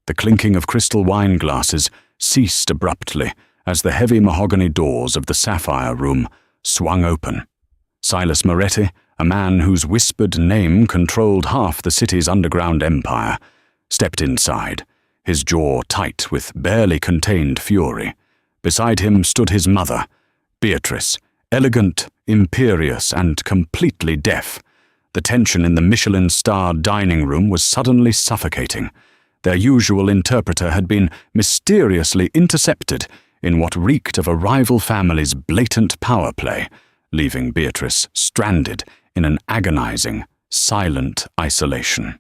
The clinking of crystal wine glasses ceased abruptly as the heavy mahogany doors of the Sapphire Room swung open. Silas Moretti, a man whose whispered name controlled half the city's underground empire, stepped inside, his jaw tight with barely contained fury. Beside him stood his mother, Beatrice, elegant, imperious, and completely deaf. The tension in the Michelin-starred dining room was suddenly suffocating. Their usual interpreter had been mysteriously intercepted in what reeked of a rival family's blatant power play, leaving Beatrice stranded in an agonizing, silent isolation.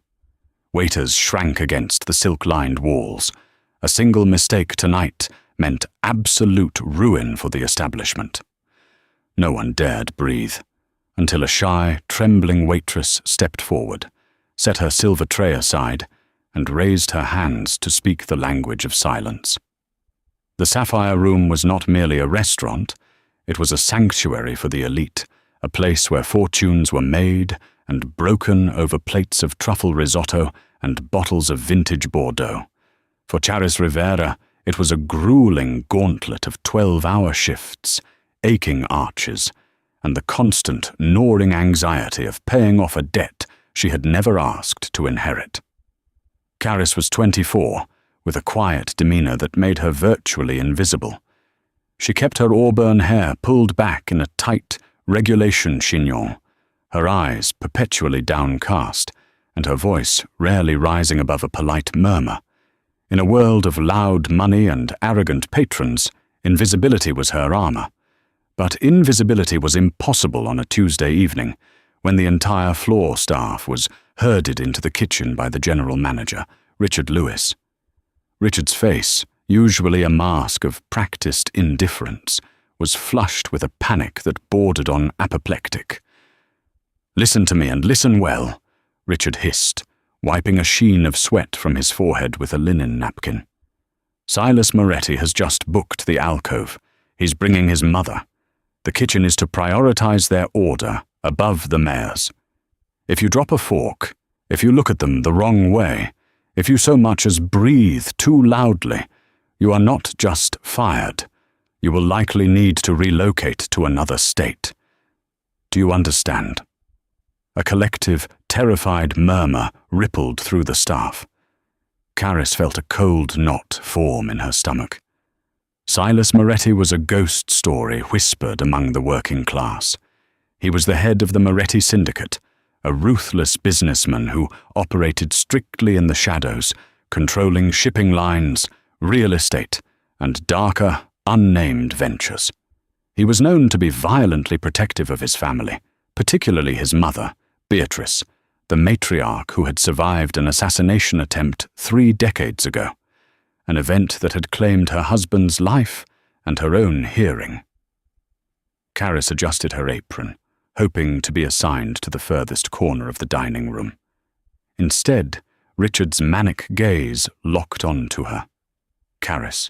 Waiters shrank against the silk-lined walls. A single mistake tonight meant absolute ruin for the establishment. No one dared breathe, until a shy, trembling waitress stepped forward, set her silver tray aside, and raised her hands to speak the language of silence. The Sapphire Room was not merely a restaurant, it was a sanctuary for the elite, a place where fortunes were made and broken over plates of truffle risotto and bottles of vintage Bordeaux. For Charis Rivera, it was a grueling gauntlet of 12-hour shifts, aching arches, and the constant, gnawing anxiety of paying off a debt she had never asked to inherit. Charis was 24, with a quiet demeanor that made her virtually invisible. She kept her auburn hair pulled back in a tight, regulation chignon, her eyes perpetually downcast, and her voice rarely rising above a polite murmur. In a world of loud money and arrogant patrons, invisibility was her armor. But invisibility was impossible on a Tuesday evening, when the entire floor staff was herded into the kitchen by the general manager, Richard Lewis. Richard's face, usually a mask of practiced indifference, was flushed with a panic that bordered on apoplectic. "Listen to me, and listen well," Richard hissed, wiping a sheen of sweat from his forehead with a linen napkin. "Silas Moretti has just booked the alcove. He's bringing his mother. The kitchen is to prioritize their order above the mayor's. If you drop a fork, if you look at them the wrong way, if you so much as breathe too loudly, you are not just fired. You will likely need to relocate to another state. Do you understand?" A collective, terrified murmur rippled through the staff. Charis felt a cold knot form in her stomach. Silas Moretti was a ghost story whispered among the working class. He was the head of the Moretti Syndicate, a ruthless businessman who operated strictly in the shadows, controlling shipping lines, real estate, and darker, unnamed ventures. He was known to be violently protective of his family, particularly his mother, Beatrice, the matriarch who had survived an assassination attempt 3 decades ago, an event that had claimed her husband's life and her own hearing. Charis adjusted her apron, hoping to be assigned to the furthest corner of the dining room. Instead, Richard's manic gaze locked onto her. "Charis,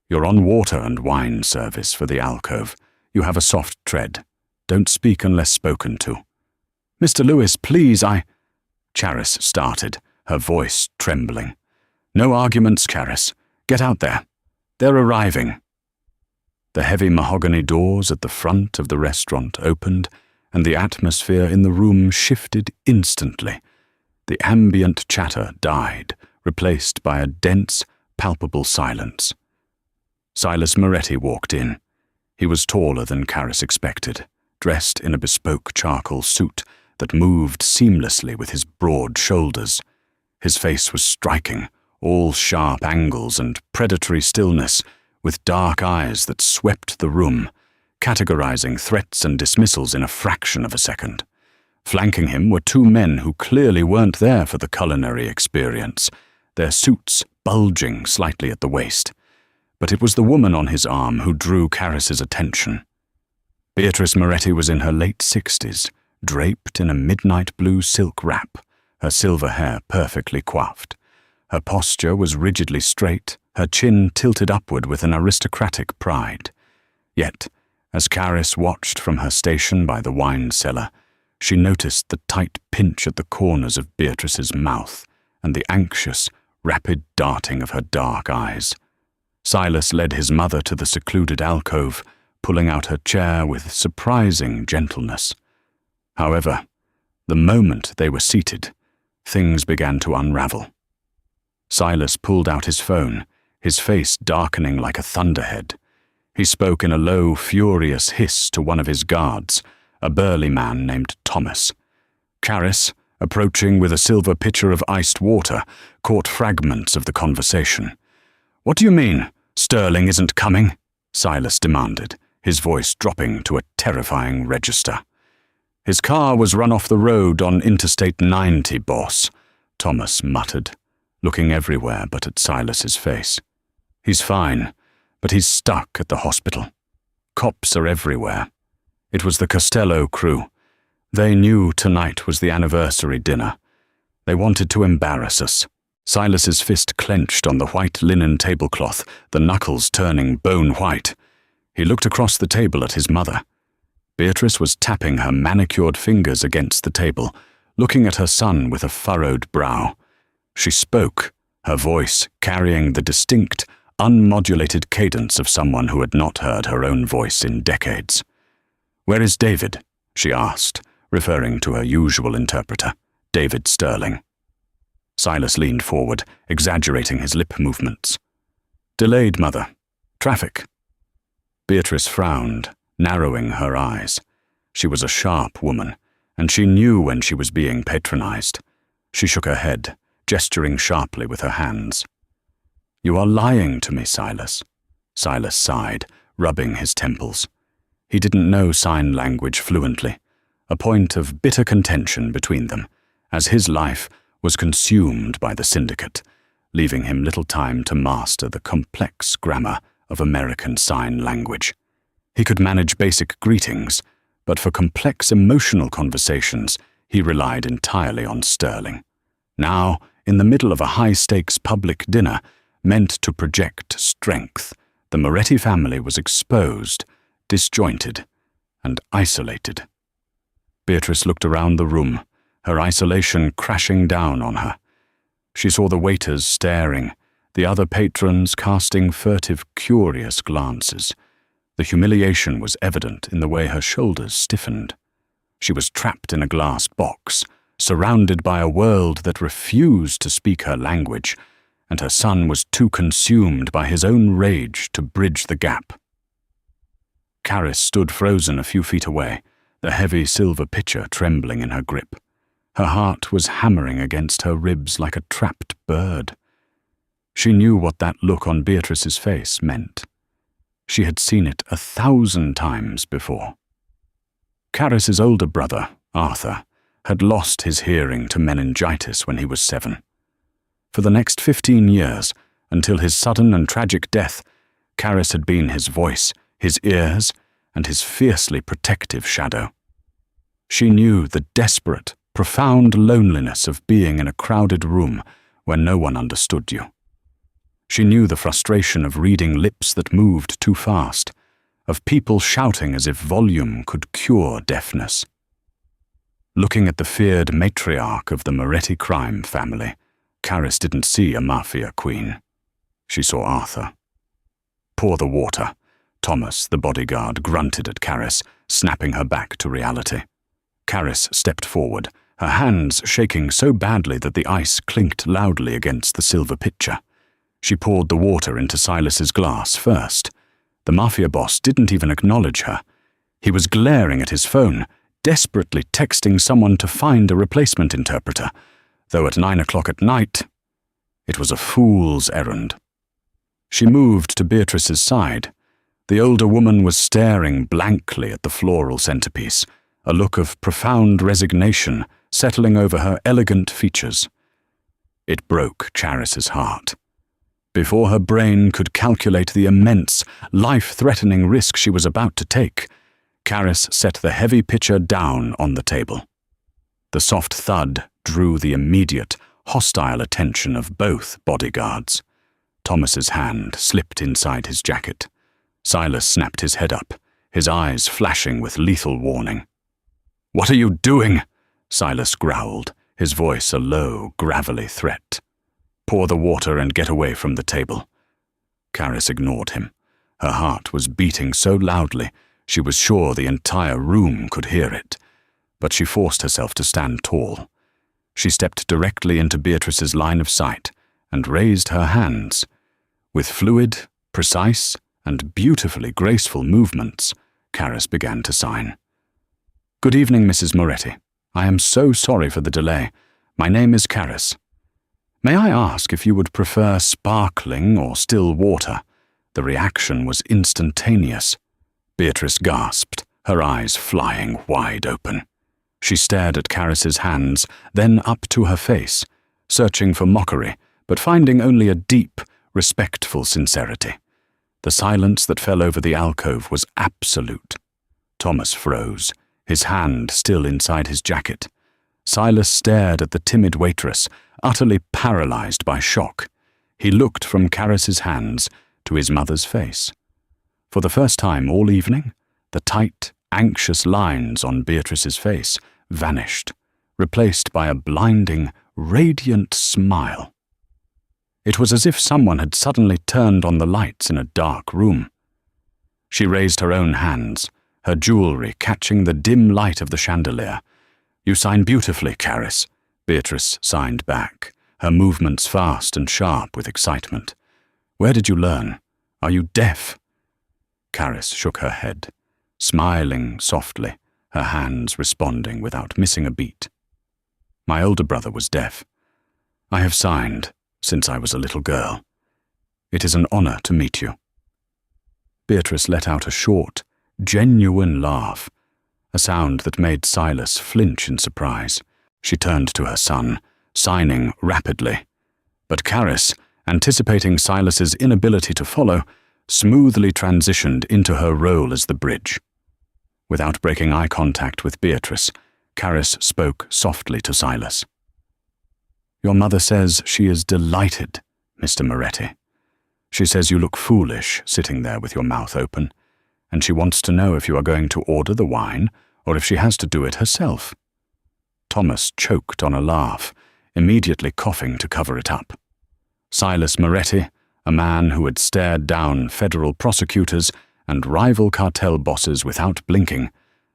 you're on water and wine service for the alcove. You have a soft tread. Don't speak unless spoken to." "Mr. Lewis, please, Charis started, her voice trembling. "No arguments, Charis. Get out there. They're arriving." The heavy mahogany doors at the front of the restaurant opened, and the atmosphere in the room shifted instantly. The ambient chatter died, replaced by a dense, palpable silence. Silas Moretti walked in. He was taller than Charis expected, dressed in a bespoke charcoal suit that moved seamlessly with his broad shoulders. His face was striking, all sharp angles and predatory stillness, with dark eyes that swept the room, categorizing threats and dismissals in a fraction of a second. Flanking him were 2 men who clearly weren't there for the culinary experience, their suits bulging slightly at the waist. But it was the woman on his arm who drew Charis's attention. Beatrice Moretti was in her late 60s, draped in a midnight blue silk wrap, her silver hair perfectly coiffed. Her posture was rigidly straight, her chin tilted upward with an aristocratic pride. Yet, as Charis watched from her station by the wine cellar, she noticed the tight pinch at the corners of Beatrice's mouth and the anxious, rapid darting of her dark eyes. Silas led his mother to the secluded alcove, pulling out her chair with surprising gentleness. However, the moment they were seated, things began to unravel. Silas pulled out his phone, his face darkening like a thunderhead. He spoke in a low, furious hiss to one of his guards, a burly man named Thomas. Caris, approaching with a silver pitcher of iced water, caught fragments of the conversation. "What do you mean, Sterling isn't coming?" Silas demanded, his voice dropping to a terrifying register. "His car was run off the road on Interstate 90, boss," Thomas muttered, looking everywhere but at Silas's face. "He's fine, but he's stuck at the hospital. Cops are everywhere. It was the Costello crew. They knew tonight was the anniversary dinner. They wanted to embarrass us." Silas's fist clenched on the white linen tablecloth, the knuckles turning bone white. He looked across the table at his mother. Beatrice was tapping her manicured fingers against the table, looking at her son with a furrowed brow. She spoke, her voice carrying the distinct, unmodulated cadence of someone who had not heard her own voice in decades. "Where is David?" she asked, referring to her usual interpreter, David Sterling. Silas leaned forward, exaggerating his lip movements. "Delayed, mother. Traffic." Beatrice frowned, narrowing her eyes. She was a sharp woman, and she knew when she was being patronized. She shook her head, gesturing sharply with her hands. "You are lying to me, Silas." Silas sighed, rubbing his temples. He didn't know sign language fluently, a point of bitter contention between them, as his life was consumed by the syndicate, leaving him little time to master the complex grammar of American Sign Language. He could manage basic greetings, but for complex emotional conversations, he relied entirely on Sterling. Now, in the middle of a high-stakes public dinner, meant to project strength, the Moretti family was exposed, disjointed, and isolated. Beatrice looked around the room, her isolation crashing down on her. She saw the waiters staring, the other patrons casting furtive, curious glances. The humiliation was evident in the way her shoulders stiffened. She was trapped in a glass box, surrounded by a world that refused to speak her language, and her son was too consumed by his own rage to bridge the gap. Caris stood frozen a few feet away, the heavy silver pitcher trembling in her grip. Her heart was hammering against her ribs like a trapped bird. She knew what that look on Beatrice's face meant. She had seen it 1,000 times before. Caris's older brother, Arthur, had lost his hearing to meningitis when he was 7. For the next 15 years, until his sudden and tragic death, Caris had been his voice, his ears, and his fiercely protective shadow. She knew the desperate, profound loneliness of being in a crowded room where no one understood you. She knew the frustration of reading lips that moved too fast, of people shouting as if volume could cure deafness. Looking at the feared matriarch of the Moretti crime family, Caris didn't see a Mafia queen. She saw Arthur. "Pour the water," Thomas, the bodyguard, grunted at Caris, snapping her back to reality. Caris stepped forward, her hands shaking so badly that the ice clinked loudly against the silver pitcher. She poured the water into Silas's glass first. The Mafia boss didn't even acknowledge her. He was glaring at his phone, desperately texting someone to find a replacement interpreter, though at 9 o'clock at night, it was a fool's errand. She moved to Beatrice's side. The older woman was staring blankly at the floral centerpiece, a look of profound resignation settling over her elegant features. It broke Caris's heart. Before her brain could calculate the immense, life-threatening risk she was about to take, Caris set the heavy pitcher down on the table. The soft thud drew the immediate, hostile attention of both bodyguards. Thomas's hand slipped inside his jacket. Silas snapped his head up, his eyes flashing with lethal warning. "What are you doing?" Silas growled, his voice a low, gravelly threat. Pour the water and get away from the table." Caris ignored him. Her heart was beating so loudly she was sure the entire room could hear it, but she forced herself to stand tall. She stepped directly into Beatrice's line of sight and raised her hands. With fluid, precise, and beautifully graceful movements, Caris began to sign. "Good evening, Mrs. Moretti. I am so sorry for the delay. My name is Caris. May I ask if you would prefer sparkling or still water?" The reaction was instantaneous. Beatrice gasped, her eyes flying wide open. She stared at Caris's hands, then up to her face, searching for mockery, but finding only a deep, respectful sincerity. The silence that fell over the alcove was absolute. Thomas froze, his hand still inside his jacket. Silas stared at the timid waitress, utterly paralyzed by shock. He looked from Caris's hands to his mother's face. For the first time all evening, the tight, anxious lines on Beatrice's face vanished, replaced by a blinding, radiant smile. It was as if someone had suddenly turned on the lights in a dark room. She raised her own hands, her jewelry catching the dim light of the chandelier. "You sign beautifully, Caris," Beatrice signed back, her movements fast and sharp with excitement. "Where did you learn? Are you deaf?" Caris shook her head, smiling softly, her hands responding without missing a beat. "My older brother was deaf. I have signed since I was a little girl. It is an honor to meet you." Beatrice let out a short, genuine laugh, a sound that made Silas flinch in surprise. She turned to her son, signing rapidly. But Caris, anticipating Silas's inability to follow, smoothly transitioned into her role as the bridge. Without breaking eye contact with Beatrice, Caris spoke softly to Silas. "Your mother says she is delighted, Mr. Moretti. She says you look foolish sitting there with your mouth open, and she wants to know if you are going to order the wine or if she has to do it herself." Thomas choked on a laugh, immediately coughing to cover it up. Silas Moretti, a man who had stared down federal prosecutors and rival cartel bosses without blinking,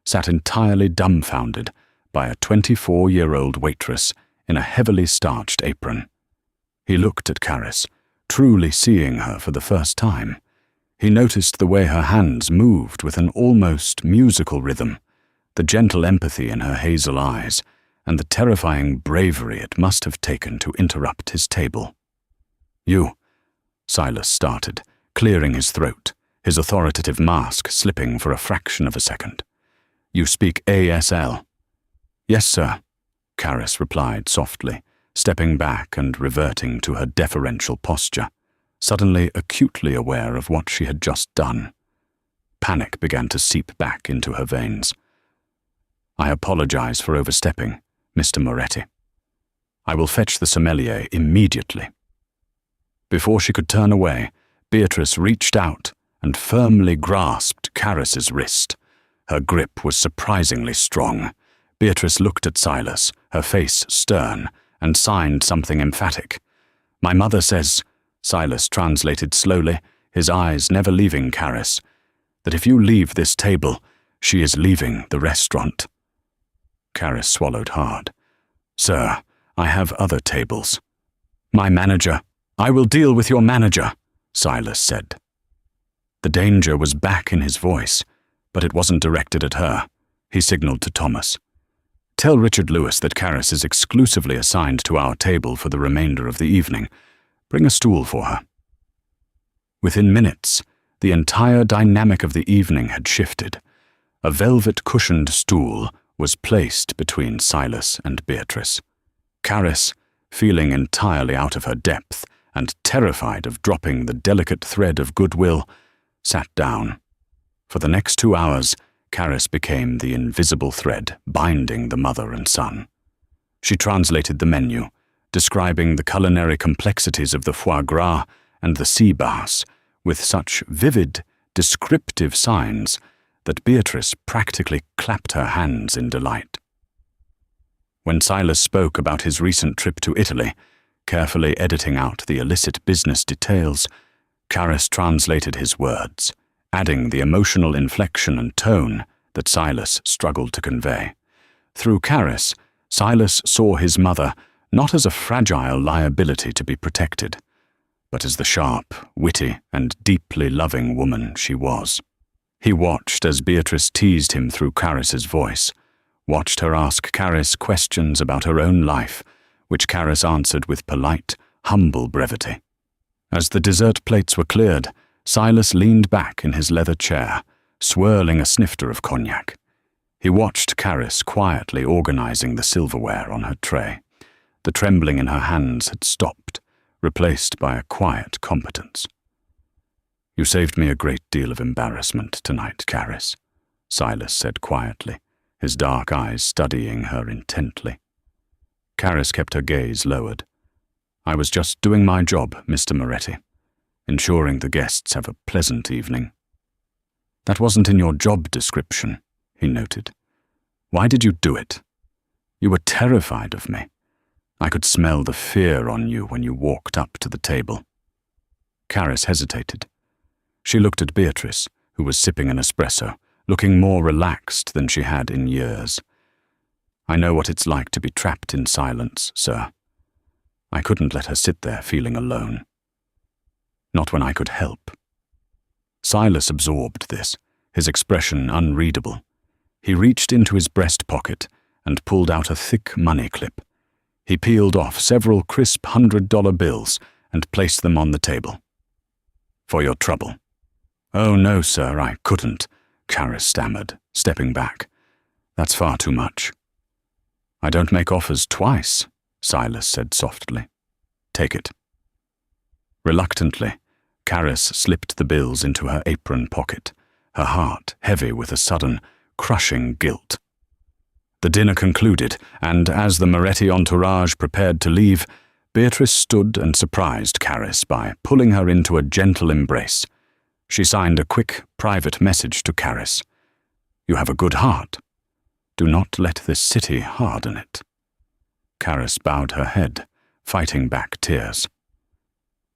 sat entirely dumbfounded by a 24-year-old waitress in a heavily starched apron. He looked at Caris, truly seeing her for the first time. He noticed the way her hands moved with an almost musical rhythm, the gentle empathy in her hazel eyes, and the terrifying bravery it must have taken to interrupt his table. "You," Silas started, clearing his throat, his authoritative mask slipping for a fraction of a second. "You speak ASL." "Yes, sir," Caris replied softly, stepping back and reverting to her deferential posture, suddenly acutely aware of what she had just done. Panic began to seep back into her veins. "I apologize for overstepping, Mr. Moretti. I will fetch the sommelier immediately." Before she could turn away, Beatrice reached out and firmly grasped Caris's wrist. Her grip was surprisingly strong. Beatrice looked at Silas, her face stern, and signed something emphatic. "My mother says," Silas translated slowly, his eyes never leaving Caris, "that if you leave this table, she is leaving the restaurant." Caris swallowed hard. "Sir, I have other tables." "My manager. I will deal with your manager," Silas said. The danger was back in his voice, but it wasn't directed at her. He signaled to Thomas. "Tell Richard Lewis that Caris is exclusively assigned to our table for the remainder of the evening. Bring a stool for her." Within minutes, the entire dynamic of the evening had shifted. A velvet-cushioned stool was placed between Silas and Beatrice. Caris, feeling entirely out of her depth and terrified of dropping the delicate thread of goodwill, sat down. For the next 2 hours, Caris became the invisible thread binding the mother and son. She translated the menu, describing the culinary complexities of the foie gras and the sea bass with such vivid, descriptive signs that Beatrice practically clapped her hands in delight. When Silas spoke about his recent trip to Italy, carefully editing out the illicit business details, Caris translated his words, adding the emotional inflection and tone that Silas struggled to convey. Through Caris, Silas saw his mother not as a fragile liability to be protected, but as the sharp, witty, and deeply loving woman she was. He watched as Beatrice teased him through Caris's voice, watched her ask Caris questions about her own life, which Caris answered with polite, humble brevity. As the dessert plates were cleared, Silas leaned back in his leather chair, swirling a snifter of cognac. He watched Caris quietly organizing the silverware on her tray. The trembling in her hands had stopped, replaced by a quiet competence. "You saved me a great deal of embarrassment tonight, Caris," Silas said quietly, his dark eyes studying her intently. Caris kept her gaze lowered. "I was just doing my job, Mr. Moretti, ensuring the guests have a pleasant evening." "That wasn't in your job description," he noted. "Why did you do it? You were terrified of me. I could smell the fear on you when you walked up to the table." Caris hesitated. She looked at Beatrice, who was sipping an espresso, looking more relaxed than she had in years. "I know what it's like to be trapped in silence, sir. I couldn't let her sit there feeling alone. Not when I could help." Silas absorbed this, his expression unreadable. He reached into his breast pocket and pulled out a thick money clip. He peeled off several crisp $100 bills and placed them on the table. "For your trouble." "Oh, no, sir, I couldn't," Caris stammered, stepping back. "That's far too much." "I don't make offers twice," Silas said softly. "Take it." Reluctantly, Caris slipped the bills into her apron pocket, her heart heavy with a sudden, crushing guilt. The dinner concluded, and as the Moretti entourage prepared to leave, Beatrice stood and surprised Caris by pulling her into a gentle embrace. She signed a quick, private message to Caris. "You have a good heart. Do not let this city harden it." Caris bowed her head, fighting back tears.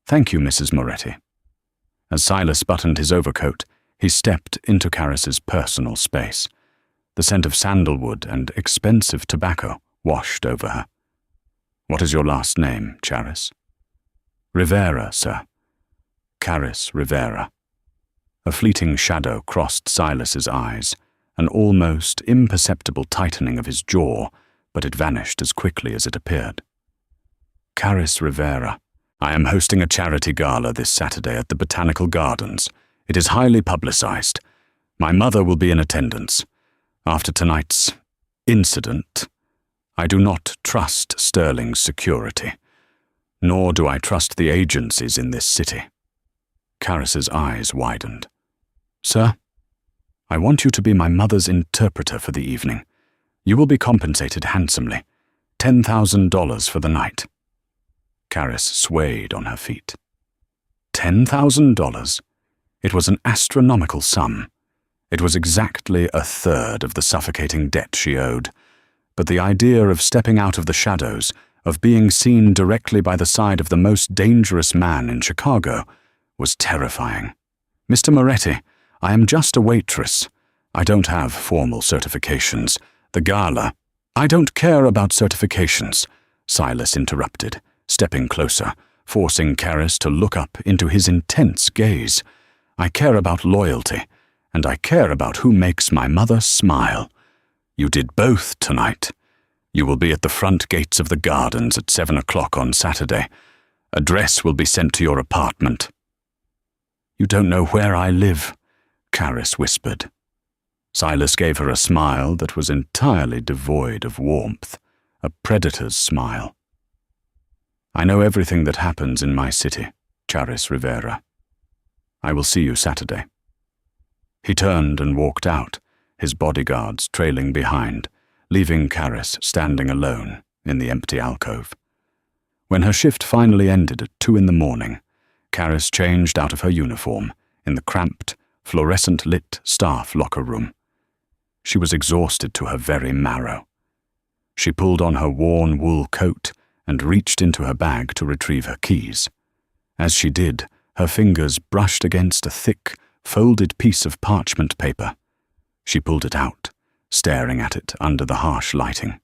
"Thank you, Mrs. Moretti." As Silas buttoned his overcoat, he stepped into Caris's personal space. The scent of sandalwood and expensive tobacco washed over her. "What is your last name, Caris?" "Rivera, sir." Caris Rivera. A fleeting shadow crossed Silas's eyes, an almost imperceptible tightening of his jaw, but it vanished as quickly as it appeared. "Caris Rivera. I am hosting a charity gala this Saturday at the Botanical Gardens. It is highly publicized. My mother will be in attendance. After tonight's incident, I do not trust Sterling's security, nor do I trust the agencies in this city." Caris's eyes widened. "Sir, I want you to be my mother's interpreter for the evening. You will be compensated handsomely, $10,000 for the night." Caris swayed on her feet. $10,000? It was an astronomical sum. It was exactly a third of the suffocating debt she owed, but the idea of stepping out of the shadows, of being seen directly by the side of the most dangerous man in Chicago, was terrifying. "Mr. Moretti, I am just a waitress. I don't have formal certifications. The gala—" "I don't care about certifications," Silas interrupted, stepping closer, forcing Caris to look up into his intense gaze. "I care about loyalty, and I care about who makes my mother smile. You did both tonight. You will be at the front gates of the gardens at 7 o'clock on Saturday. A dress will be sent to your apartment." "You don't know where I live," Caris whispered. Silas gave her a smile that was entirely devoid of warmth, a predator's smile. "I know everything that happens in my city, Caris Rivera. I will see you Saturday." He turned and walked out, his bodyguards trailing behind, leaving Caris standing alone in the empty alcove. When her shift finally ended at 2 a.m, Caris changed out of her uniform in the cramped, fluorescent-lit staff locker room. She was exhausted to her very marrow. She pulled on her worn wool coat and reached into her bag to retrieve her keys. As she did, her fingers brushed against a thick, folded piece of parchment paper. She pulled it out, staring at it under the harsh lighting.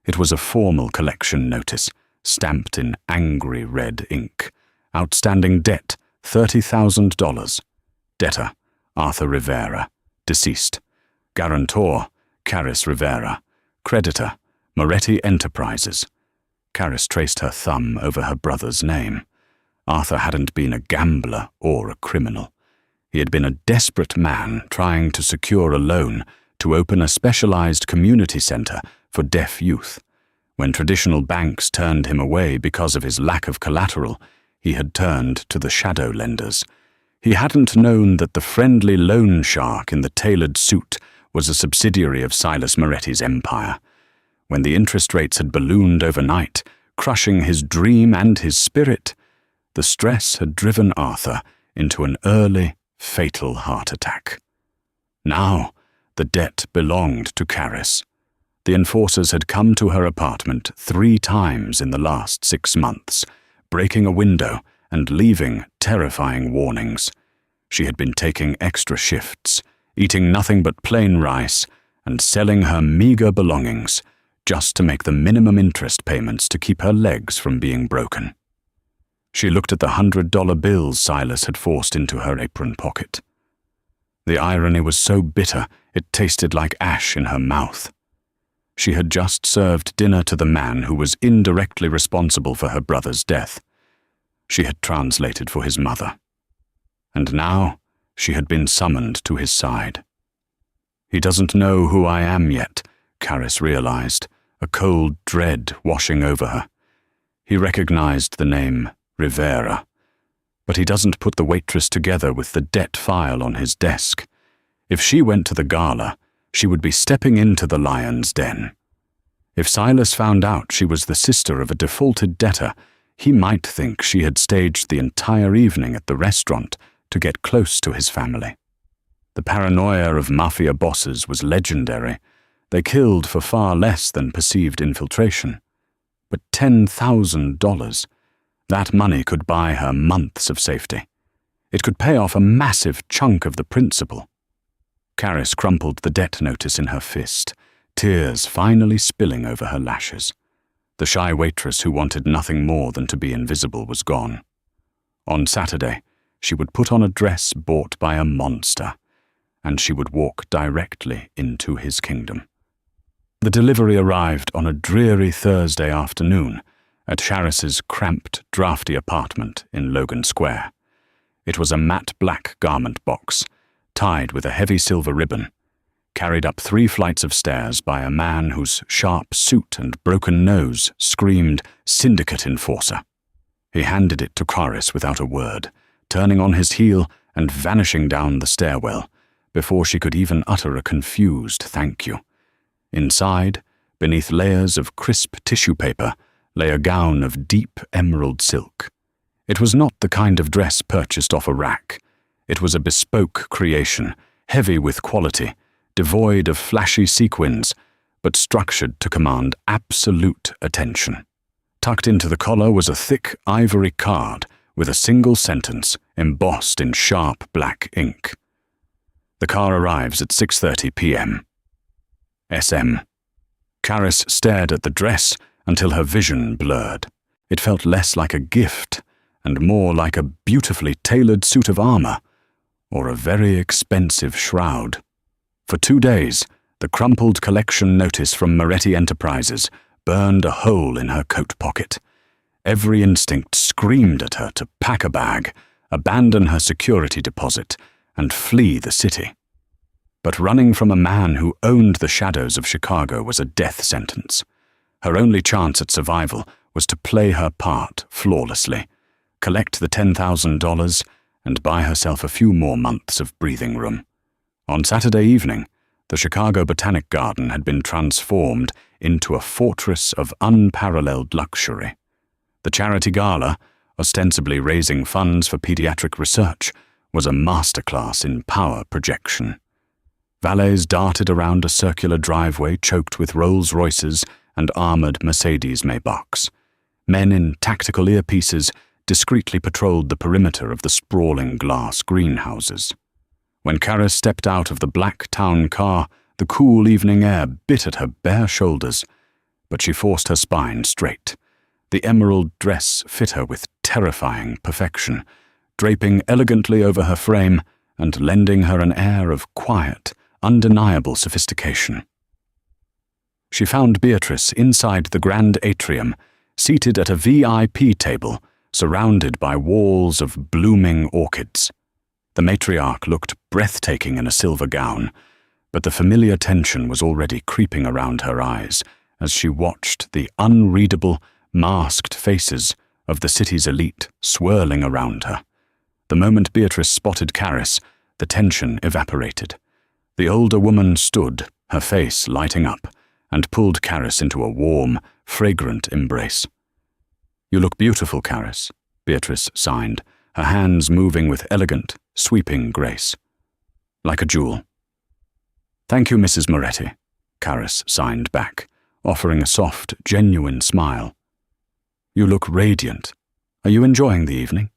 It was a formal collection notice, stamped in angry red ink. Outstanding debt, $30,000. Debtor, Arthur Rivera, deceased. Guarantor, Caris Rivera. Creditor, Moretti Enterprises. Caris traced her thumb over her brother's name. Arthur hadn't been a gambler or a criminal. He had been a desperate man trying to secure a loan to open a specialized community center for deaf youth. When traditional banks turned him away because of his lack of collateral, he had turned to the shadow lenders. He hadn't known that the friendly loan shark in the tailored suit was a subsidiary of Silas Moretti's empire. When the interest rates had ballooned overnight, crushing his dream and his spirit, the stress had driven Arthur into an early, fatal heart attack. Now, the debt belonged to Caris. The enforcers had come to her apartment 3 times in the last 6 months, breaking a window and leaving terrifying warnings. She had been taking extra shifts, eating nothing but plain rice, and selling her meager belongings just to make the minimum interest payments to keep her legs from being broken. She looked at the $100 bills Silas had forced into her apron pocket. The irony was so bitter it tasted like ash in her mouth. She had just served dinner to the man who was indirectly responsible for her brother's death. She had translated for his mother. And now she had been summoned to his side. He doesn't know who I am yet, Caris realized, a cold dread washing over her. He recognized the name Rivera, but he doesn't put the Waitress together with the debt file on his desk. If she went to the gala, she would be stepping into the lion's den. If Silas found out she was the sister of a defaulted debtor, he might think she had staged the entire evening at the restaurant to get close to his family. The paranoia of Mafia bosses was legendary. They killed for far less than perceived infiltration. But $10,000, that money could buy her months of safety. It could pay off a massive chunk of the principal. Caris crumpled the debt notice in her fist, tears finally spilling over her lashes. The shy waitress who wanted nothing more than to be invisible was gone. On Saturday, she would put on a dress bought by a monster, and she would walk directly into his kingdom. The delivery arrived on a dreary Thursday afternoon at Charis's cramped, drafty apartment in Logan Square. It was a matte black garment box, tied with a heavy silver ribbon, carried up 3 flights of stairs by a man whose sharp suit and broken nose screamed syndicate enforcer. He handed it to Caris without a word, turning on his heel and vanishing down the stairwell before she could even utter a confused thank you. Inside, beneath layers of crisp tissue paper, lay a gown of deep emerald silk. It was not the kind of dress purchased off a rack. It was a bespoke creation, heavy with quality, devoid of flashy sequins, but structured to command absolute attention. Tucked into the collar was a thick ivory card with a single sentence embossed in sharp black ink. The car arrives at 6:30 p.m. SM. Caris stared at the dress until her vision blurred. It felt less like a gift and more like a beautifully tailored suit of armor, or a very expensive shroud. For 2 days, the crumpled collection notice from Moretti Enterprises burned a hole in her coat pocket. Every instinct screamed at her to pack a bag, abandon her security deposit, and flee the city. But running from a man who owned the shadows of Chicago was a death sentence. Her only chance at survival was to play her part flawlessly, collect the $10,000, and buy herself a few more months of breathing room. On Saturday evening, the Chicago Botanic Garden had been transformed into a fortress of unparalleled luxury. The charity gala, ostensibly raising funds for pediatric research, was a masterclass in power projection. Valets darted around a circular driveway choked with Rolls-Royces and armored Mercedes Maybachs. Men in tactical earpieces discreetly patrolled the perimeter of the sprawling glass greenhouses. When Karis stepped out of the black town car, the cool evening air bit at her bare shoulders, but she forced her spine straight. The emerald dress fit her with terrifying perfection, draping elegantly over her frame and lending her an air of quiet, undeniable sophistication. She found Beatrice inside the grand atrium, seated at a VIP table, surrounded by walls of blooming orchids. The matriarch looked breathtaking in a silver gown, but the familiar tension was already creeping around her eyes as she watched the unreadable, masked faces of the city's elite swirling around her. The moment Beatrice spotted Karis, the tension evaporated. The older woman stood, her face lighting up, and pulled Karis into a warm, fragrant embrace. "You look beautiful, Karis," Beatrice signed, her hands moving with elegant, sweeping grace. "Like a jewel." "Thank you, Mrs. Moretti," Karis signed back, offering a soft, genuine smile. "You look radiant. Are you enjoying the evening?"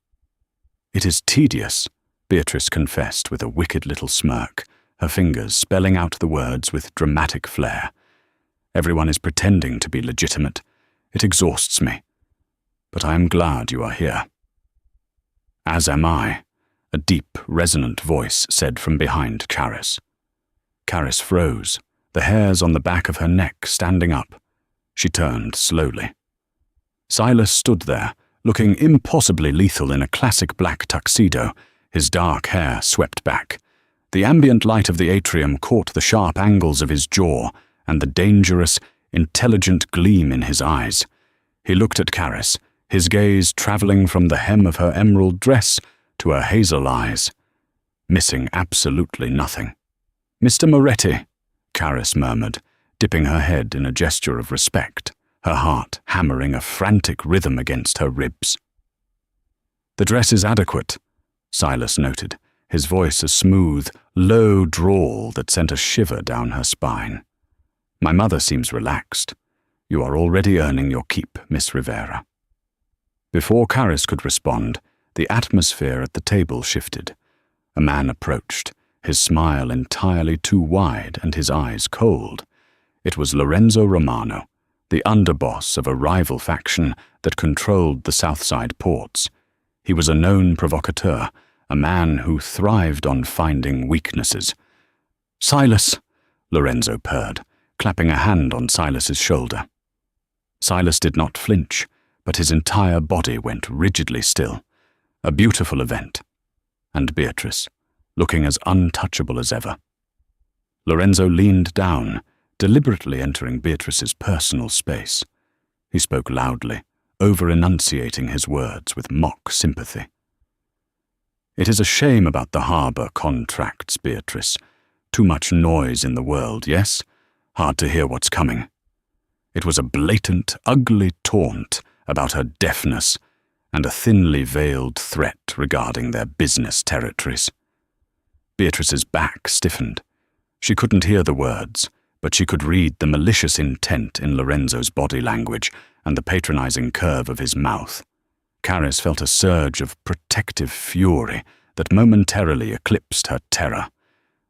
"It is tedious," Beatrice confessed with a wicked little smirk, her fingers spelling out the words with dramatic flair. "Everyone is pretending to be legitimate. It exhausts me. But I am glad you are here." "As am I," a deep, resonant voice said from behind Karis. Karis froze, the hairs on the back of her neck standing up. She turned slowly. Silas stood there, looking impossibly lethal in a classic black tuxedo, his dark hair swept back. The ambient light of the atrium caught the sharp angles of his jaw and the dangerous, intelligent gleam in his eyes. He looked at Karis, his gaze traveling from the hem of her emerald dress to her hazel eyes, missing absolutely nothing. "Mr. Moretti," Karis murmured, dipping her head in a gesture of respect, her heart hammering a frantic rhythm against her ribs. "The dress is adequate," Silas noted, his voice a smooth, low drawl that sent a shiver down her spine. "My mother seems relaxed. You are already earning your keep, Miss Rivera." Before Karis could respond, the atmosphere at the table shifted. A man approached, his smile entirely too wide and his eyes cold. It was Lorenzo Romano, the underboss of a rival faction that controlled the Southside ports. He was a known provocateur, a man who thrived on finding weaknesses. "Silas," Lorenzo purred, clapping a hand on Silas's shoulder. Silas did not flinch, but his entire body went rigidly still. A beautiful event. And Beatrice, looking as untouchable as ever. Lorenzo leaned down, deliberately entering Beatrice's personal space. He spoke loudly, over-enunciating his words with mock sympathy. "It is a shame about the harbor contracts, Beatrice. Too much noise in the world, yes? Hard to hear what's coming." It was a blatant, ugly taunt about her deafness and a thinly veiled threat regarding their business territories. Beatrice's back stiffened. She couldn't hear the words, but she could read the malicious intent in Lorenzo's body language and the patronizing curve of his mouth. Karis felt a surge of protective fury that momentarily eclipsed her terror.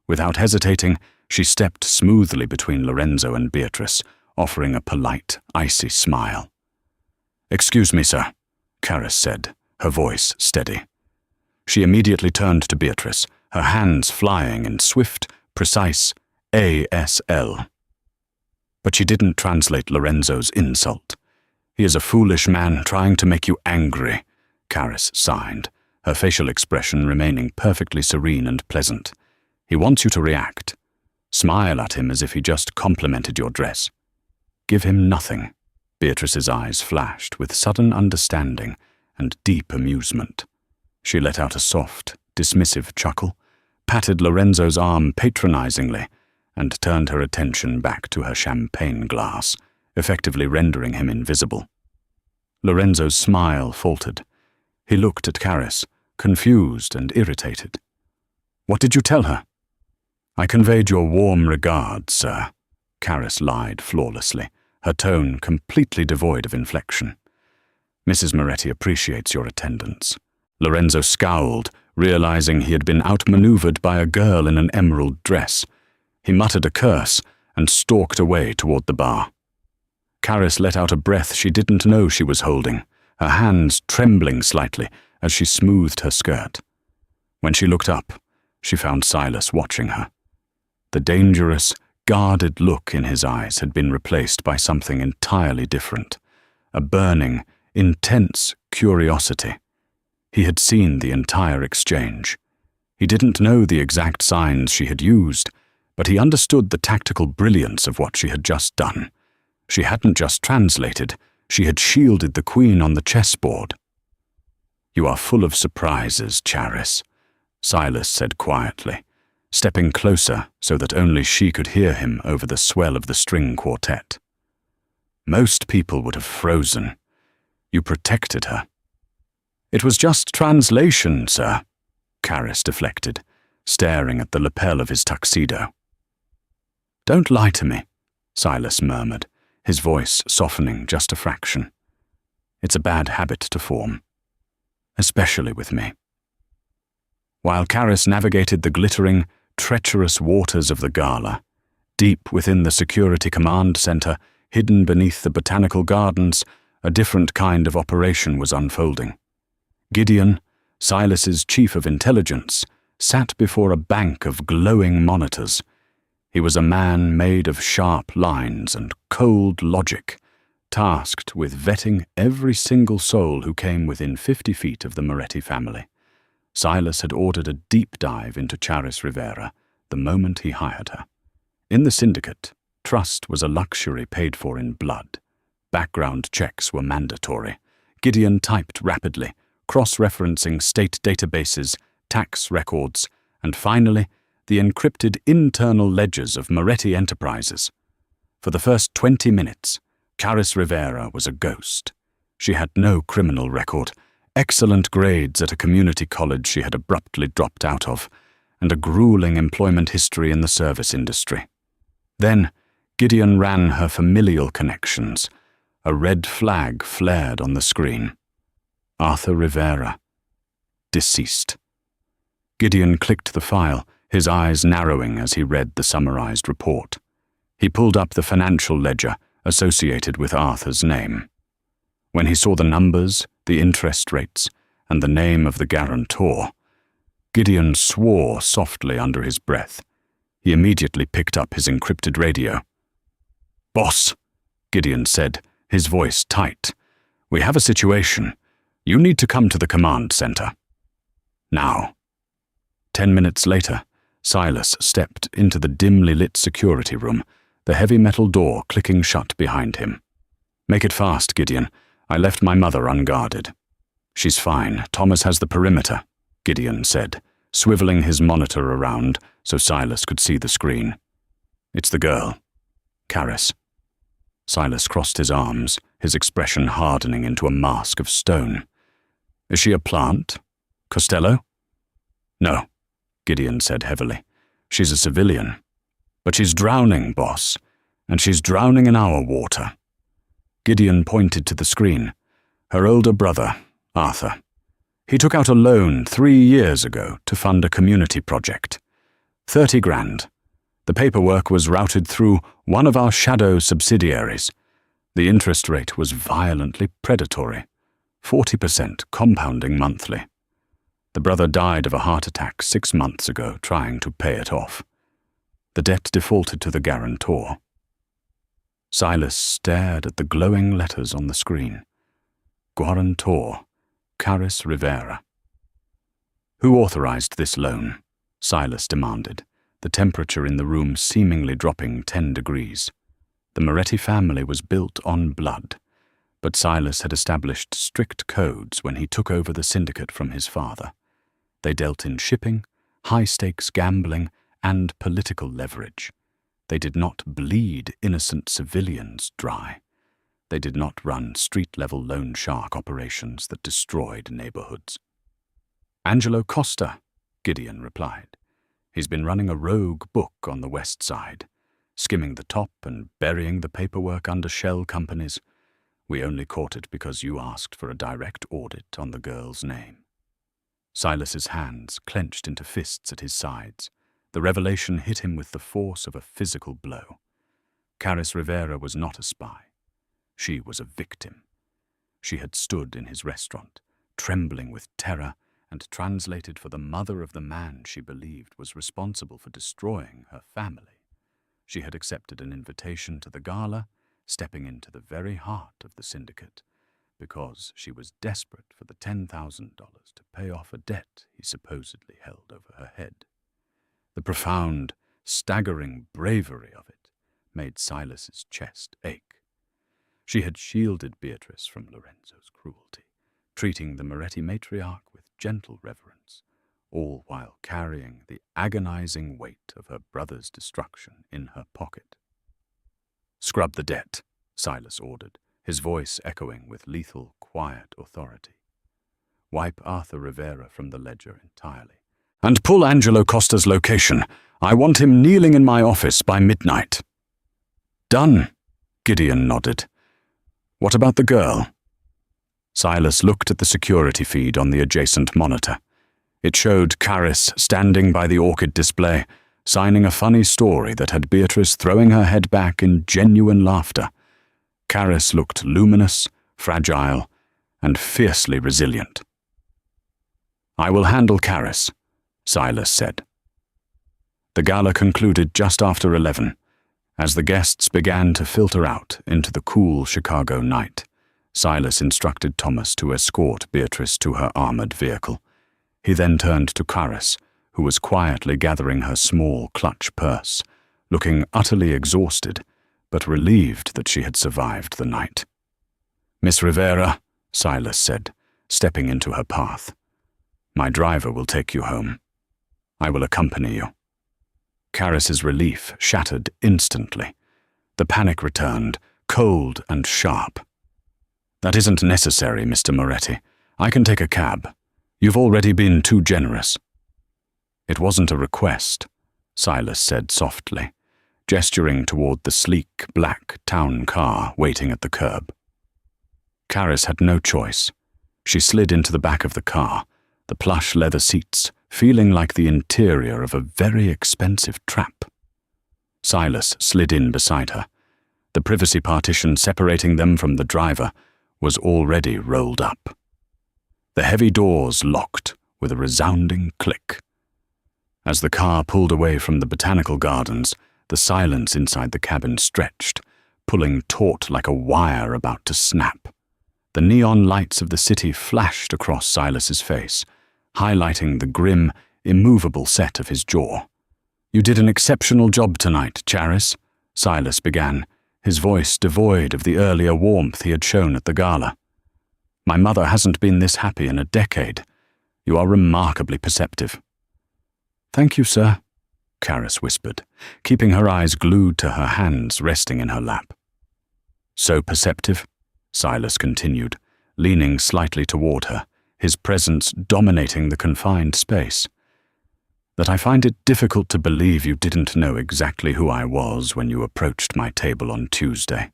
Without hesitating, she stepped smoothly between Lorenzo and Beatrice, offering a polite, icy smile. "Excuse me, sir," Karis said, her voice steady. She immediately turned to Beatrice, her hands flying in swift, precise ASL. But she didn't translate Lorenzo's insult. "He is a foolish man trying to make you angry," Karis sighed, her facial expression remaining perfectly serene and pleasant. "He wants you to react. Smile at him as if he just complimented your dress. Give him nothing." Beatrice's eyes flashed with sudden understanding and deep amusement. She let out a soft, dismissive chuckle, patted Lorenzo's arm patronizingly, and turned her attention back to her champagne glass, effectively rendering him invisible. Lorenzo's smile faltered. He looked at Karis, confused and irritated. "What did you tell her?" "I conveyed your warm regards, sir," Karis lied flawlessly, her tone completely devoid of inflection. Mrs. Moretti appreciates your attendance. Lorenzo scowled, realizing he had been outmaneuvered by a girl in an emerald dress. He muttered a curse and stalked away toward the bar. Caris let out a breath she didn't know she was holding, her hands trembling slightly as she smoothed her skirt. When she looked up, she found Silas watching her. The dangerous, guarded look in his eyes had been replaced by something entirely different, a burning, intense curiosity. He had seen the entire exchange. He didn't know the exact signs she had used, but he understood the tactical brilliance of what she had just done. She hadn't just translated, she had shielded the queen on the chessboard. "You are full of surprises, Charis," Silas said quietly, stepping closer so that only she could hear him over the swell of the string quartet. Most people would have frozen. You protected her. "It was just translation, sir," Caris deflected, staring at the lapel of his tuxedo. "Don't lie to me," Silas murmured, his voice softening just a fraction. "It's a bad habit to form, especially with me." While Caris navigated the glittering, treacherous waters of the gala, deep within the security command center, hidden beneath the botanical gardens, a different kind of operation was unfolding. Gideon, Silas's chief of intelligence, sat before a bank of glowing monitors. He was a man made of sharp lines and cold logic, tasked with vetting every single soul who came within 50 feet of the Moretti family. Silas had ordered a deep dive into Charis Rivera the moment he hired her. In the syndicate, trust was a luxury paid for in blood. Background checks were mandatory. Gideon typed rapidly, cross-referencing state databases, tax records, and finally, the encrypted internal ledgers of Moretti Enterprises. For the first 20 minutes, Charis Rivera was a ghost. She had no criminal record, excellent grades at a community college she had abruptly dropped out of, and a grueling employment history in the service industry. Then, Gideon ran her familial connections. A red flag flared on the screen. Arthur Rivera. Deceased. Gideon clicked the file, his eyes narrowing as he read the summarized report. He pulled up the financial ledger associated with Arthur's name. When he saw the numbers, the interest rates, and the name of the guarantor, Gideon swore softly under his breath. He immediately picked up his encrypted radio. "Boss," Gideon said, his voice tight, "we have a situation. You need to come to the command center. Now." 10 minutes later, Silas stepped into the dimly lit security room, the heavy metal door clicking shut behind him. "Make it fast, Gideon. I left my mother unguarded." "She's fine. Thomas has the perimeter," Gideon said, swiveling his monitor around so Silas could see the screen. "It's the girl. Caris." Silas crossed his arms, his expression hardening into a mask of stone. "Is she a plant? Costello?" "No," Gideon said heavily. "She's a civilian. But she's drowning, boss, and she's drowning in our water." Gideon pointed to the screen. "Her older brother, Arthur. He took out a loan 3 years ago to fund a community project. 30 grand. The paperwork was routed through one of our shadow subsidiaries. The interest rate was violently predatory, 40% compounding monthly. The brother died of a heart attack 6 months ago trying to pay it off. The debt defaulted to the guarantor." Silas stared at the glowing letters on the screen. Guarantor, Charis Rivera. "Who authorized this loan?" Silas demanded, the temperature in the room seemingly dropping 10 degrees. The Moretti family was built on blood, but Silas had established strict codes when he took over the syndicate from his father. They dealt in shipping, high-stakes gambling, and political leverage. They did not bleed innocent civilians dry. They did not run street-level loan shark operations that destroyed neighborhoods. "Angelo Costa," Gideon replied. "He's been running a rogue book on the west side, skimming the top and burying the paperwork under shell companies. We only caught it because you asked for a direct audit on the girl's name." Silas's hands clenched into fists at his sides. The revelation hit him with the force of a physical blow. Caris Rivera was not a spy. She was a victim. She had stood in his restaurant, trembling with terror, and translated for the mother of the man she believed was responsible for destroying her family. She had accepted an invitation to the gala, stepping into the very heart of the syndicate, because she was desperate for the $10,000 to pay off a debt he supposedly held over her head. The profound, staggering bravery of it made Silas's chest ache. She had shielded Beatrice from Lorenzo's cruelty, treating the Moretti matriarch with gentle reverence, all while carrying the agonizing weight of her brother's destruction in her pocket. "Scrub the debt," Silas ordered, his voice echoing with lethal, quiet authority. "Wipe Arthur Rivera from the ledger entirely. And pull Angelo Costa's location. I want him kneeling in my office by midnight." "Done," Gideon nodded. "What about the girl?" Silas looked at the security feed on the adjacent monitor. It showed Caris standing by the orchid display, signing a funny story that had Beatrice throwing her head back in genuine laughter. Caris looked luminous, fragile, and fiercely resilient. "I will handle Caris," Silas said. The gala concluded just after 11. As the guests began to filter out into the cool Chicago night, Silas instructed Thomas to escort Beatrice to her armored vehicle. He then turned to Caris, who was quietly gathering her small clutch purse, looking utterly exhausted, but relieved that she had survived the night. "Miss Rivera," Silas said, stepping into her path. "My driver will take you home. I will accompany you." Caris's relief shattered instantly. The panic returned, cold and sharp. "That isn't necessary, Mr. Moretti. I can take a cab. You've already been too generous." "It wasn't a request," Silas said softly, gesturing toward the sleek, black town car waiting at the curb. Caris had no choice. She slid into the back of the car, the plush leather seats feeling like the interior of a very expensive trap. Silas slid in beside her. The privacy partition separating them from the driver was already rolled up. The heavy doors locked with a resounding click. As the car pulled away from the botanical gardens, the silence inside the cabin stretched, pulling taut like a wire about to snap. The neon lights of the city flashed across Silas's face, highlighting the grim, immovable set of his jaw. "You did an exceptional job tonight, Charis," Silas began, his voice devoid of the earlier warmth he had shown at the gala. "My mother hasn't been this happy in a decade. You are remarkably perceptive." "Thank you, sir," Caris whispered, keeping her eyes glued to her hands resting in her lap. "So perceptive," Silas continued, leaning slightly toward her, his presence dominating the confined space, "that I find it difficult to believe you didn't know exactly who I was when you approached my table on Tuesday."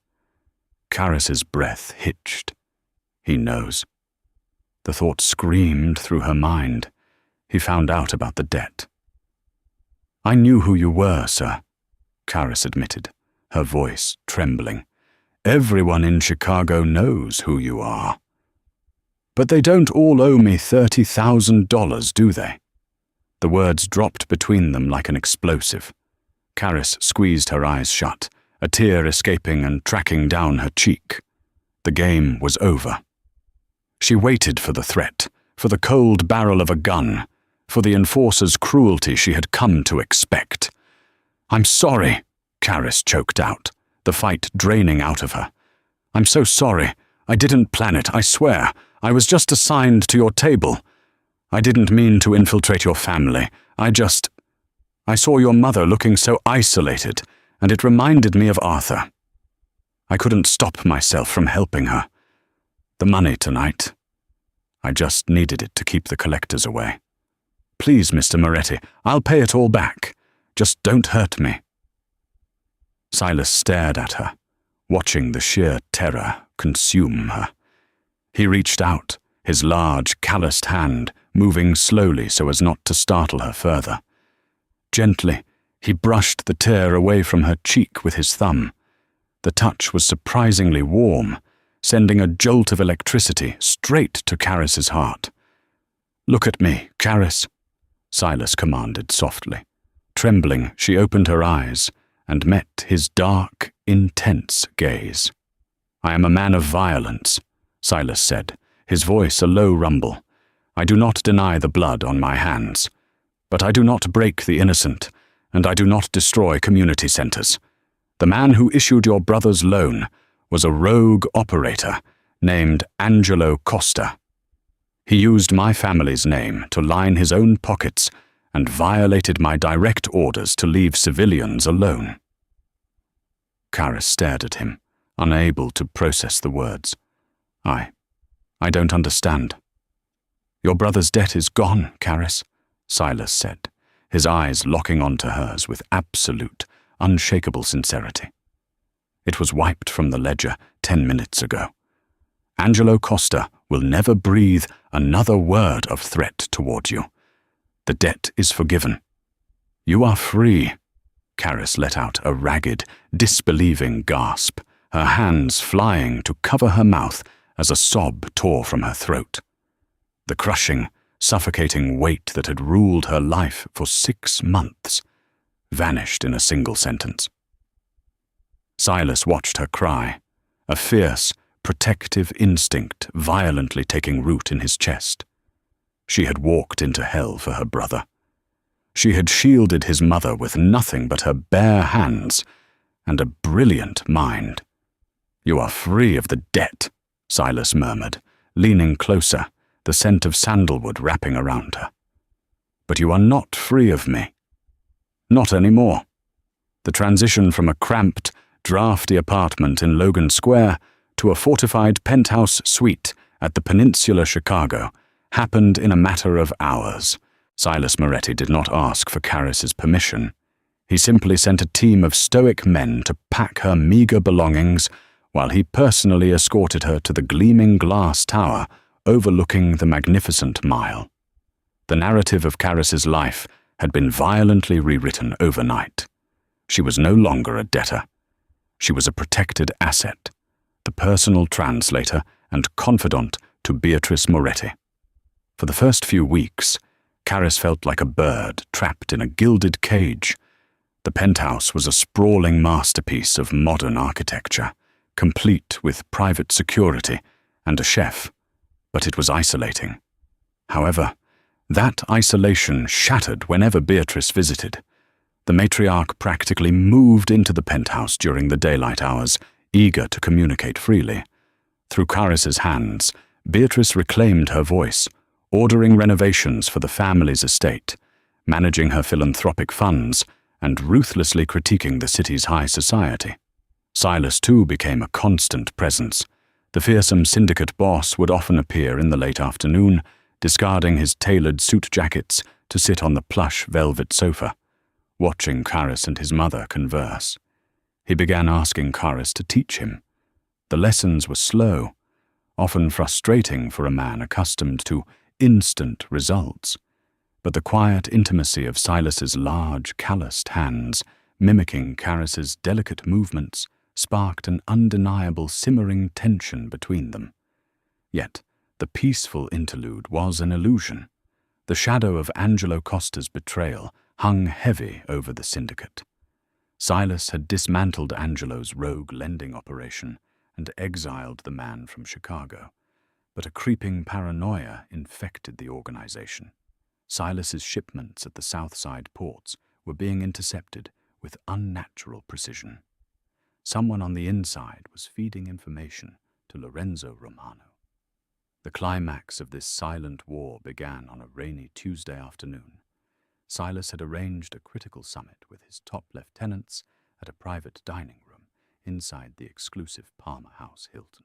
Caris's breath hitched. He knows. The thought screamed through her mind. He found out about the debt. "I knew who you were, sir," Caris admitted, her voice trembling. "Everyone in Chicago knows who you are. But they don't all owe me $30,000, do they?" The words dropped between them like an explosive. Caris squeezed her eyes shut, a tear escaping and tracking down her cheek. The game was over. She waited for the threat, for the cold barrel of a gun, for the enforcer's cruelty she had come to expect. "I'm sorry," Caris choked out, the fight draining out of her. "I'm so sorry. I didn't plan it, I swear. I was just assigned to your table. I didn't mean to infiltrate your family. I saw your mother looking so isolated, and it reminded me of Arthur. I couldn't stop myself from helping her. The money tonight. I just needed it to keep the collectors away. Please, Mr. Moretti, I'll pay it all back. Just don't hurt me." Silas stared at her, watching the sheer terror consume her. He reached out, his large, calloused hand moving slowly so as not to startle her further. Gently, he brushed the tear away from her cheek with his thumb. The touch was surprisingly warm, sending a jolt of electricity straight to Karis's heart. "Look at me, Karis," Silas commanded softly. Trembling, she opened her eyes and met his dark, intense gaze. "I am a man of violence," Silas said, his voice a low rumble. "I do not deny the blood on my hands. But I do not break the innocent, and I do not destroy community centers. The man who issued your brother's loan was a rogue operator named Angelo Costa. He used my family's name to line his own pockets and violated my direct orders to leave civilians alone." Karis stared at him, unable to process the words. I don't understand." "Your brother's debt is gone, Karis," Silas said, his eyes locking onto hers with absolute, unshakable sincerity. "It was wiped from the ledger 10 minutes ago. Angelo Costa will never breathe another word of threat toward you. The debt is forgiven. You are free." Karis let out a ragged, disbelieving gasp, her hands flying to cover her mouth as a sob tore from her throat. The crushing, suffocating weight that had ruled her life for 6 months vanished in a single sentence. Silas watched her cry, a fierce, protective instinct violently taking root in his chest. She had walked into hell for her brother. She had shielded his mother with nothing but her bare hands and a brilliant mind. "You are free of the debt," Silas murmured, leaning closer, the scent of sandalwood wrapping around her. "But you are not free of me. Not anymore." The transition from a cramped, drafty apartment in Logan Square to a fortified penthouse suite at the Peninsula Chicago happened in a matter of hours. Silas Moretti did not ask for Karis's permission. He simply sent a team of stoic men to pack her meager belongings while he personally escorted her to the gleaming glass tower overlooking the magnificent Mile. The narrative of Karis's life had been violently rewritten overnight. She was no longer a debtor. She was a protected asset, the personal translator and confidant to Beatrice Moretti. For the first few weeks, Karis felt like a bird trapped in a gilded cage. The penthouse was a sprawling masterpiece of modern architecture, complete with private security and a chef, but it was isolating. However, that isolation shattered whenever Beatrice visited. The matriarch practically moved into the penthouse during the daylight hours, eager to communicate freely. Through Karis's hands, Beatrice reclaimed her voice, ordering renovations for the family's estate, managing her philanthropic funds, and ruthlessly critiquing the city's high society. Silas, too, became a constant presence. The fearsome syndicate boss would often appear in the late afternoon, discarding his tailored suit jackets to sit on the plush velvet sofa, watching Karis and his mother converse. He began asking Karis to teach him. The lessons were slow, often frustrating for a man accustomed to instant results, but the quiet intimacy of Silas's large, calloused hands, mimicking Karis's delicate movements, sparked an undeniable simmering tension between them. Yet, the peaceful interlude was an illusion. The shadow of Angelo Costa's betrayal hung heavy over the syndicate. Silas had dismantled Angelo's rogue lending operation and exiled the man from Chicago, but a creeping paranoia infected the organization. Silas's shipments at the Southside ports were being intercepted with unnatural precision. Someone on the inside was feeding information to Lorenzo Romano. The climax of this silent war began on a rainy Tuesday afternoon. Silas had arranged a critical summit with his top lieutenants at a private dining room inside the exclusive Palmer House Hilton.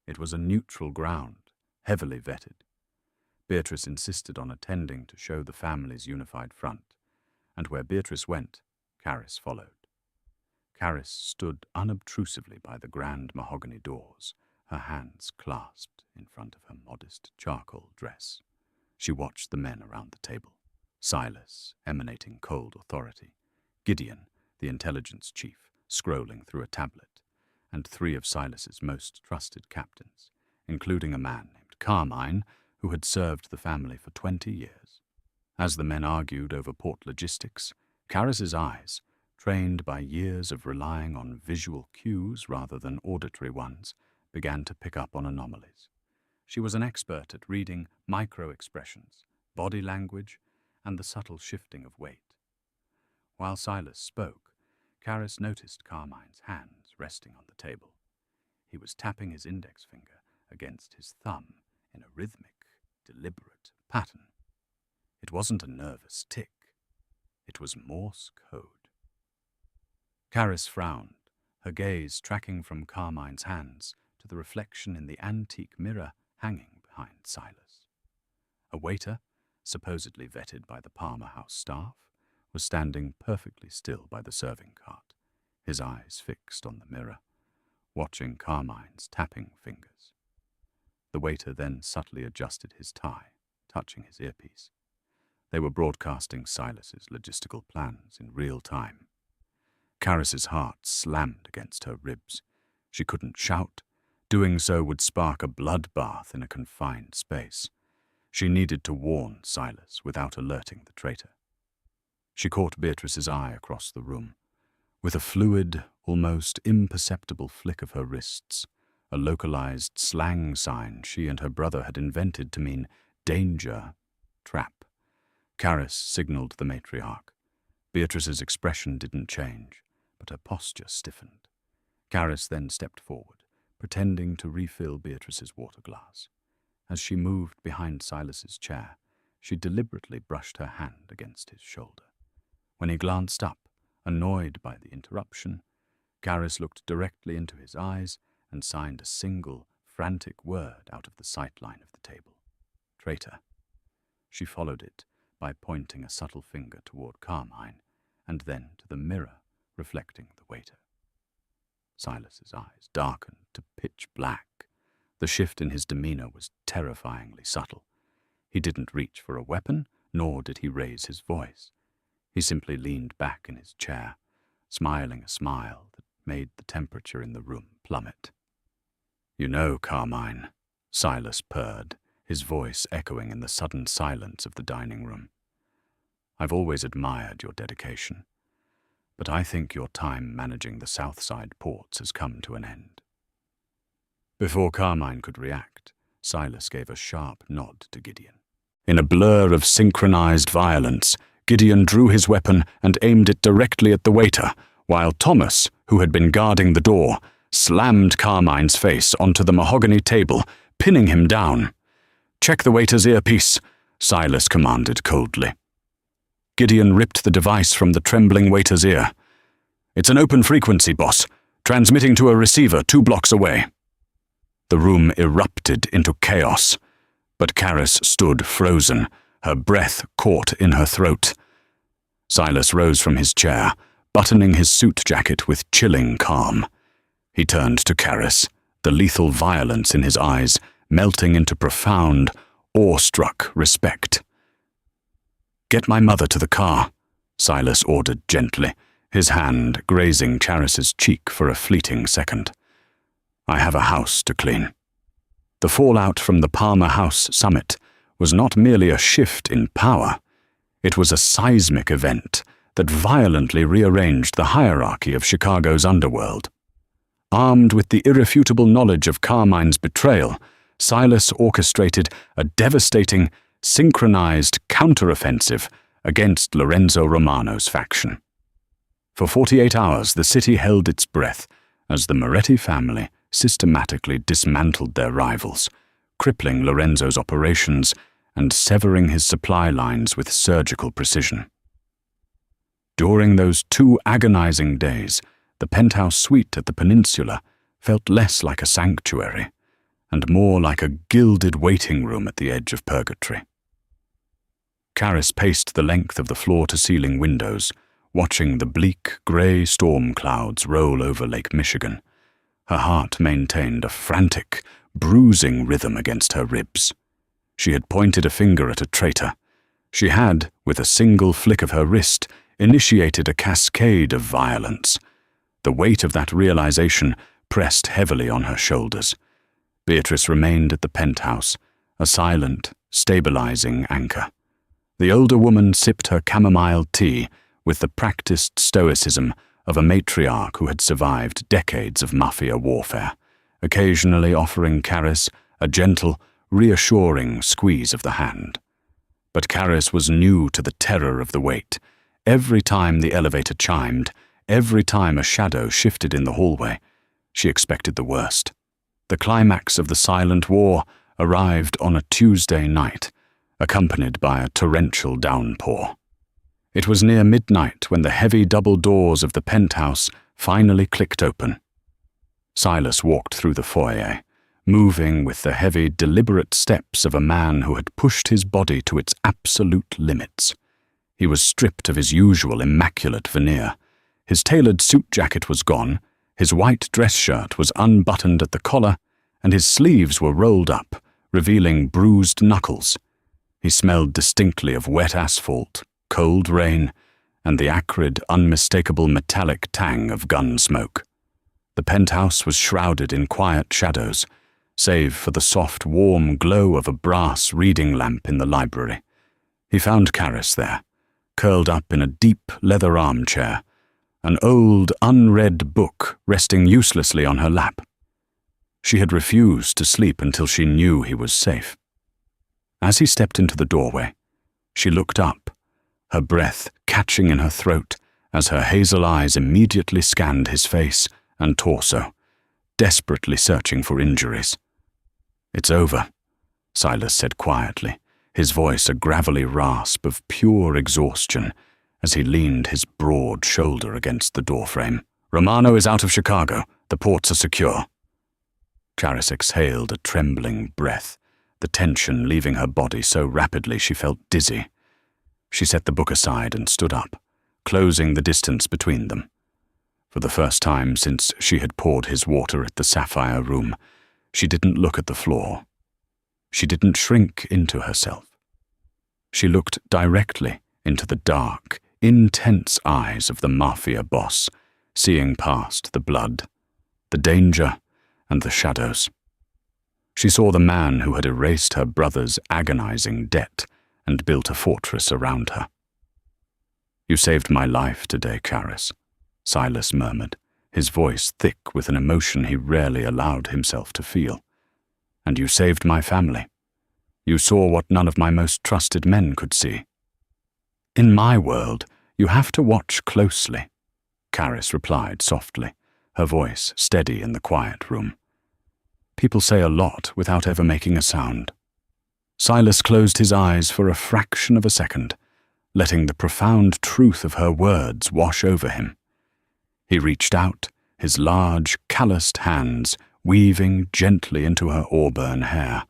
It was a neutral ground, heavily vetted. Beatrice insisted on attending to show the family's unified front, and where Beatrice went, Karis followed. Caris stood unobtrusively by the grand mahogany doors, her hands clasped in front of her modest charcoal dress. She watched the men around the table. Silas, emanating cold authority, Gideon, the intelligence chief, scrolling through a tablet, and three of Silas's most trusted captains, including a man named Carmine, who had served the family for 20 years. As the men argued over port logistics, Caris's eyes, trained by years of relying on visual cues rather than auditory ones, began to pick up on anomalies. She was an expert at reading micro-expressions, body language, and the subtle shifting of weight. While Silas spoke, Caris noticed Carmine's hands resting on the table. He was tapping his index finger against his thumb in a rhythmic, deliberate pattern. It wasn't a nervous tick. It was Morse code. Caris frowned, her gaze tracking from Carmine's hands to the reflection in the antique mirror hanging behind Silas. A waiter, supposedly vetted by the Palmer House staff, was standing perfectly still by the serving cart, his eyes fixed on the mirror, watching Carmine's tapping fingers. The waiter then subtly adjusted his tie, touching his earpiece. They were broadcasting Silas's logistical plans in real time. Caris's heart slammed against her ribs. She couldn't shout. Doing so would spark a bloodbath in a confined space. She needed to warn Silas without alerting the traitor. She caught Beatrice's eye across the room. With a fluid, almost imperceptible flick of her wrists, a localized slang sign she and her brother had invented to mean danger, trap, Caris signaled the matriarch. Beatrice's expression didn't change, but her posture stiffened. Caris then stepped forward, pretending to refill Beatrice's water glass. As she moved behind Silas's chair, she deliberately brushed her hand against his shoulder. When he glanced up, annoyed by the interruption, Caris looked directly into his eyes and signed a single, frantic word out of the sightline of the table. Traitor. She followed it by pointing a subtle finger toward Carmine, and then to the mirror reflecting the waiter. Silas's eyes darkened to pitch black. The shift in his demeanor was terrifyingly subtle. He didn't reach for a weapon, nor did he raise his voice. He simply leaned back in his chair, smiling a smile that made the temperature in the room plummet. "You know, Carmine," Silas purred, his voice echoing in the sudden silence of the dining room. "I've always admired your dedication, but I think your time managing the Southside ports has come to an end." Before Carmine could react, Silas gave a sharp nod to Gideon. In a blur of synchronized violence, Gideon drew his weapon and aimed it directly at the waiter, while Thomas, who had been guarding the door, slammed Carmine's face onto the mahogany table, pinning him down. "Check the waiter's earpiece," Silas commanded coldly. Gideon ripped the device from the trembling waiter's ear. "It's an open frequency, boss, transmitting to a receiver 2 blocks away." The room erupted into chaos, but Caris stood frozen, her breath caught in her throat. Silas rose from his chair, buttoning his suit jacket with chilling calm. He turned to Caris, the lethal violence in his eyes melting into profound, awestruck respect. "Get my mother to the car," Silas ordered gently, his hand grazing Caris's cheek for a fleeting second. "I have a house to clean." The fallout from the Palmer House summit was not merely a shift in power. It was a seismic event that violently rearranged the hierarchy of Chicago's underworld. Armed with the irrefutable knowledge of Carmine's betrayal, Silas orchestrated a devastating, synchronized counteroffensive against Lorenzo Romano's faction. For 48 hours, the city held its breath as the Moretti family systematically dismantled their rivals, crippling Lorenzo's operations and severing his supply lines with surgical precision. During those 2 agonizing days, the penthouse suite at the peninsula felt less like a sanctuary and more like a gilded waiting room at the edge of purgatory. Caris paced the length of the floor-to-ceiling windows, watching the bleak, grey storm clouds roll over Lake Michigan. Her heart maintained a frantic, bruising rhythm against her ribs. She had pointed a finger at a traitor. She had, with a single flick of her wrist, initiated a cascade of violence. The weight of that realization pressed heavily on her shoulders. Beatrice remained at the penthouse, a silent, stabilizing anchor. The older woman sipped her chamomile tea with the practiced stoicism of a matriarch who had survived decades of Mafia warfare, occasionally offering Caris a gentle, reassuring squeeze of the hand. But Caris was new to the terror of the wait. Every time the elevator chimed, every time a shadow shifted in the hallway, she expected the worst. The climax of the silent war arrived on a Tuesday night, accompanied by a torrential downpour. It was near midnight when the heavy double doors of the penthouse finally clicked open. Silas walked through the foyer, moving with the heavy, deliberate steps of a man who had pushed his body to its absolute limits. He was stripped of his usual immaculate veneer. His tailored suit jacket was gone, his white dress shirt was unbuttoned at the collar, and his sleeves were rolled up, revealing bruised knuckles. He smelled distinctly of wet asphalt, cold rain, and the acrid, unmistakable metallic tang of gun smoke. The penthouse was shrouded in quiet shadows, save for the soft, warm glow of a brass reading lamp in the library. He found Caris there, curled up in a deep leather armchair, an old, unread book resting uselessly on her lap. She had refused to sleep until she knew he was safe. As he stepped into the doorway, she looked up, her breath catching in her throat as her hazel eyes immediately scanned his face and torso, desperately searching for injuries. "It's over," Silas said quietly, his voice a gravelly rasp of pure exhaustion as he leaned his broad shoulder against the doorframe. "Romano is out of Chicago. The ports are secure." Caris exhaled a trembling breath, the tension leaving her body so rapidly she felt dizzy. She set the book aside and stood up, closing the distance between them. For the first time since she had poured his water at the sapphire room, she didn't look at the floor. She didn't shrink into herself. She looked directly into the dark, intense eyes of the Mafia boss, seeing past the blood, the danger, and the shadows. She saw the man who had erased her brother's agonizing debt and built a fortress around her. "You saved my life today, Caris," Silas murmured, his voice thick with an emotion he rarely allowed himself to feel. "And you saved my family. You saw what none of my most trusted men could see." "In my world, you have to watch closely," Caris replied softly, her voice steady in the quiet room. "People say a lot without ever making a sound." Silas closed his eyes for a fraction of a second, letting the profound truth of her words wash over him. He reached out, his large, calloused hands weaving gently into her auburn hair,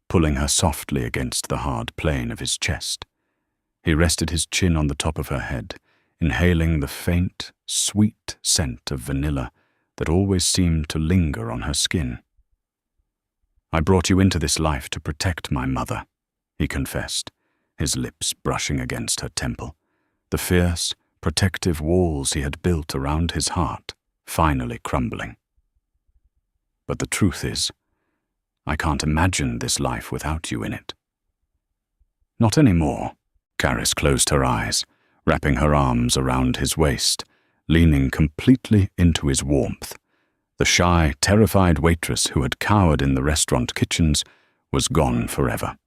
pulling her softly against the hard plane of his chest. He rested his chin on the top of her head, inhaling the faint, sweet scent of vanilla that always seemed to linger on her skin. "I brought you into this life to protect my mother," he confessed, his lips brushing against her temple, the fierce, protective walls he had built around his heart finally crumbling. "But the truth is, I can't imagine this life without you in it." "Not anymore." Caris closed her eyes, wrapping her arms around his waist, leaning completely into his warmth. The shy, terrified waitress who had cowered in the restaurant kitchens was gone forever.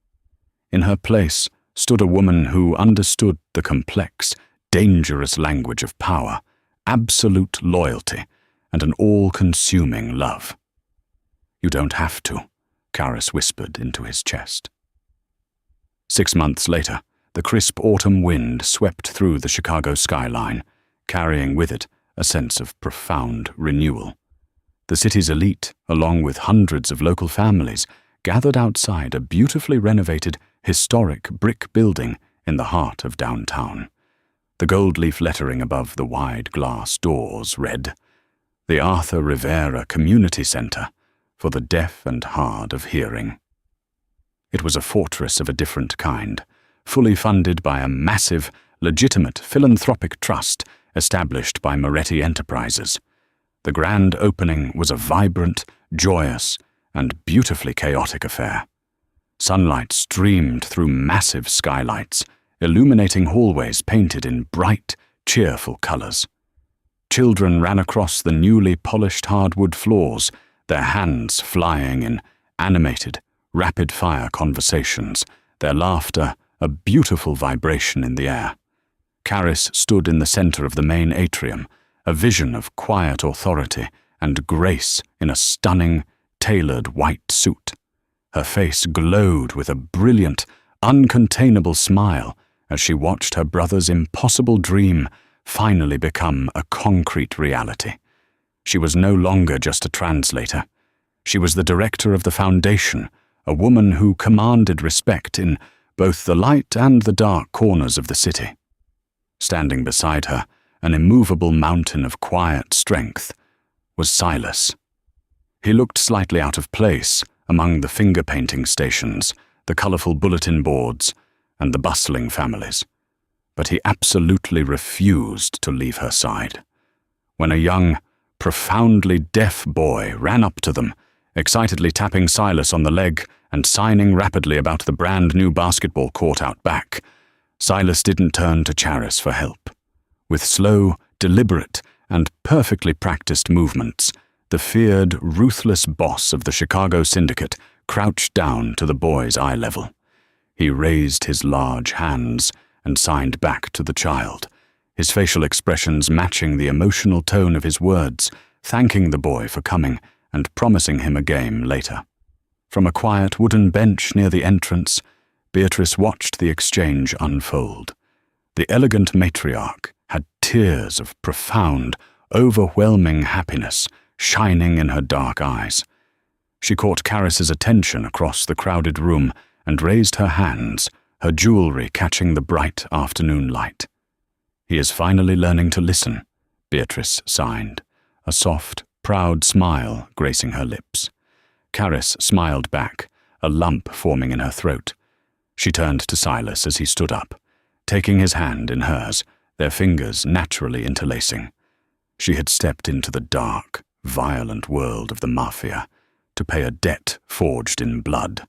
In her place stood a woman who understood the complex, dangerous language of power, absolute loyalty, and an all-consuming love. "You don't have to," Caris whispered into his chest. 6 months later, the crisp autumn wind swept through the Chicago skyline, carrying with it a sense of profound renewal. The city's elite, along with hundreds of local families, gathered outside a beautifully renovated, historic brick building in the heart of downtown. The gold-leaf lettering above the wide glass doors read, "The Arthur Rivera Community Center for the Deaf and Hard of Hearing." It was a fortress of a different kind, fully funded by a massive, legitimate philanthropic trust established by Moretti Enterprises. The grand opening was a vibrant, joyous, and beautifully chaotic affair. Sunlight streamed through massive skylights, illuminating hallways painted in bright, cheerful colors. Children ran across the newly polished hardwood floors, their hands flying in animated, rapid-fire conversations, their laughter a beautiful vibration in the air. Caris stood in the center of the main atrium, a vision of quiet authority and grace in a stunning, tailored white suit. Her face glowed with a brilliant, uncontainable smile as she watched her brother's impossible dream finally become a concrete reality. She was no longer just a translator. She was the director of the foundation, a woman who commanded respect in both the light and the dark corners of the city. Standing beside her, an immovable mountain of quiet strength, was Silas. He looked slightly out of place among the finger-painting stations, the colorful bulletin boards, and the bustling families. But he absolutely refused to leave her side. When a young, profoundly deaf boy ran up to them, excitedly tapping Silas on the leg and signing rapidly about the brand-new basketball court out back, Silas didn't turn to Charis for help. With slow, deliberate, and perfectly practiced movements, the feared, ruthless boss of the Chicago syndicate crouched down to the boy's eye level. He raised his large hands and signed back to the child, his facial expressions matching the emotional tone of his words, thanking the boy for coming and promising him a game later. From a quiet wooden bench near the entrance, Beatrice watched the exchange unfold. The elegant matriarch had tears of profound, overwhelming happiness shining in her dark eyes. She caught Caris's attention across the crowded room and raised her hands, her jewelry catching the bright afternoon light. "He is finally learning to listen," Beatrice signed, a soft, proud smile gracing her lips. Caris smiled back, a lump forming in her throat. She turned to Silas as he stood up, taking his hand in hers, their fingers naturally interlacing. She had stepped into the dark, violent world of the Mafia to pay a debt forged in blood.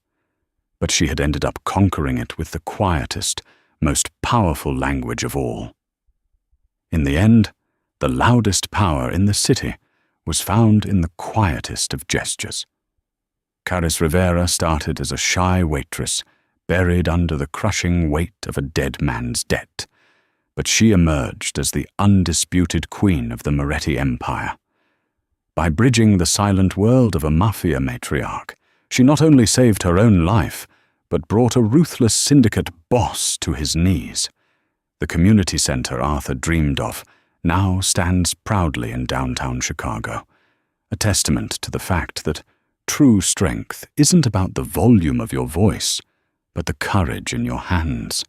But she had ended up conquering it with the quietest, most powerful language of all. In the end, the loudest power in the city was found in the quietest of gestures. Caris Rivera started as a shy waitress, buried under the crushing weight of a dead man's debt, but she emerged as the undisputed queen of the Moretti Empire. By bridging the silent world of a Mafia matriarch, she not only saved her own life, but brought a ruthless syndicate boss to his knees. The community center Arthur dreamed of now stands proudly in downtown Chicago, a testament to the fact that true strength isn't about the volume of your voice, but the courage in your hands.